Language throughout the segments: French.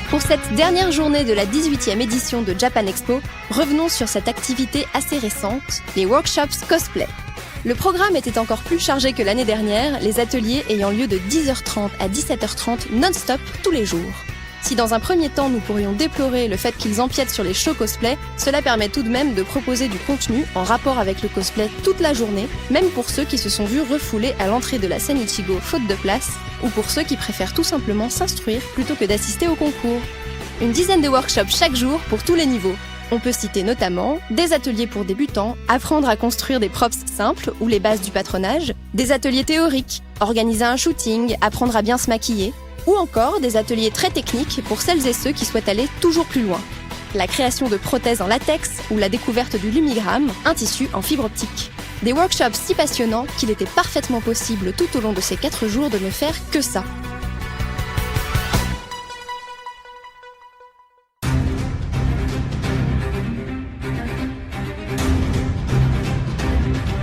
Pour cette dernière journée de la 18e édition de Japan Expo, revenons sur cette activité assez récente, les workshops cosplay. Le programme était encore plus chargé que l'année dernière, les ateliers ayant lieu de 10h30 à 17h30 non-stop tous les jours. Si dans un premier temps nous pourrions déplorer le fait qu'ils empiètent sur les shows cosplay, cela permet tout de même de proposer du contenu en rapport avec le cosplay toute la journée, même pour ceux qui se sont vus refoulés à l'entrée de la scène Ichigo faute de place, ou pour ceux qui préfèrent tout simplement s'instruire plutôt que d'assister au concours. Une dizaine de workshops chaque jour pour tous les niveaux. On peut citer notamment des ateliers pour débutants, apprendre à construire des props simples ou les bases du patronage, des ateliers théoriques, organiser un shooting, apprendre à bien se maquiller, ou encore des ateliers très techniques pour celles et ceux qui souhaitent aller toujours plus loin. La création de prothèses en latex ou la découverte du lumigramme, un tissu en fibre optique. Des workshops si passionnants qu'il était parfaitement possible tout au long de ces 4 jours de ne faire que ça.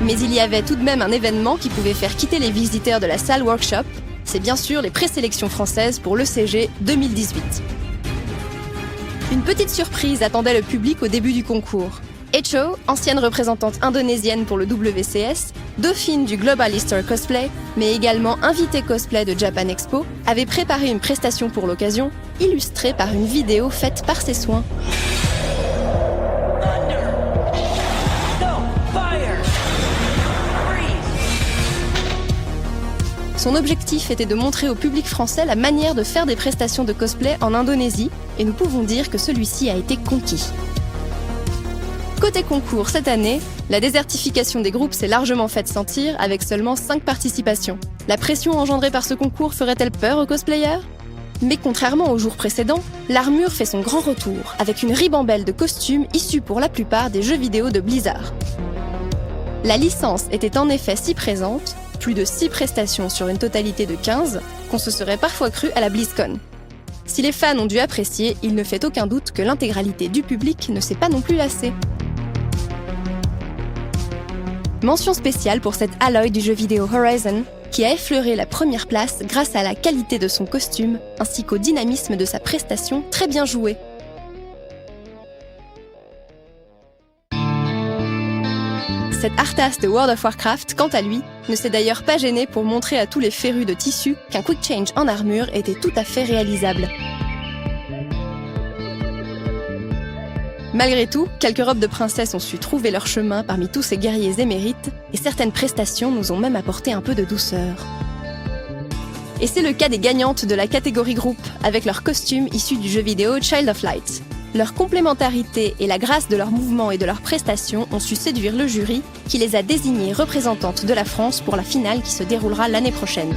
Mais il y avait tout de même un événement qui pouvait faire quitter les visiteurs de la salle workshop. C'est bien sûr les présélections françaises pour l'ECG 2018. Une petite surprise attendait le public au début du concours. Echo, ancienne représentante indonésienne pour le WCS, dauphine du Global Easter Cosplay, mais également invitée cosplay de Japan Expo, avait préparé une prestation pour l'occasion, illustrée par une vidéo faite par ses soins. Son objectif était de montrer au public français la manière de faire des prestations de cosplay en Indonésie, et nous pouvons dire que celui-ci a été conquis. Côté concours cette année, la désertification des groupes s'est largement faite sentir avec seulement 5 participations. La pression engendrée par ce concours ferait-elle peur aux cosplayers ? Mais contrairement aux jours précédents, l'armure fait son grand retour, avec une ribambelle de costumes issus pour la plupart des jeux vidéo de Blizzard. La licence était en effet si présente, plus de 6 prestations sur une totalité de 15, qu'on se serait parfois cru à la BlizzCon. Si les fans ont dû apprécier, il ne fait aucun doute que l'intégralité du public ne s'est pas non plus lassée. Mention spéciale pour cette Aloy du jeu vidéo Horizon, qui a effleuré la première place grâce à la qualité de son costume, ainsi qu'au dynamisme de sa prestation très bien jouée. Cet Arthas de World of Warcraft, quant à lui, ne s'est d'ailleurs pas gêné pour montrer à tous les férus de tissu qu'un quick change en armure était tout à fait réalisable. Malgré tout, quelques robes de princesse ont su trouver leur chemin parmi tous ces guerriers émérites, et certaines prestations nous ont même apporté un peu de douceur. Et c'est le cas des gagnantes de la catégorie groupe, avec leurs costumes issus du jeu vidéo Child of Light. Leur complémentarité et la grâce de leurs mouvements et de leurs prestations ont su séduire le jury, qui les a désignées représentantes de la France pour la finale qui se déroulera l'année prochaine.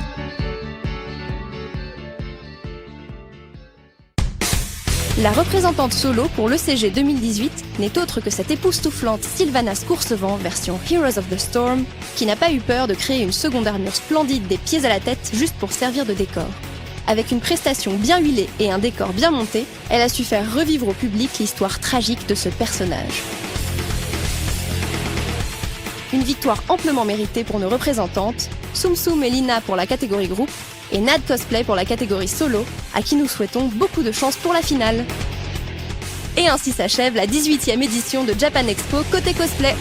La représentante solo pour l'ECG 2018 n'est autre que cette époustouflante Sylvanas Coursevent version Heroes of the Storm, qui n'a pas eu peur de créer une seconde armure splendide des pieds à la tête juste pour servir de décor. Avec une prestation bien huilée et un décor bien monté, elle a su faire revivre au public l'histoire tragique de ce personnage. Une victoire amplement méritée pour nos représentantes, Tsum Tsum et Lina pour la catégorie groupe, et Nad Cosplay pour la catégorie solo, à qui nous souhaitons beaucoup de chance pour la finale. Et ainsi s'achève la 18e édition de Japan Expo côté cosplay.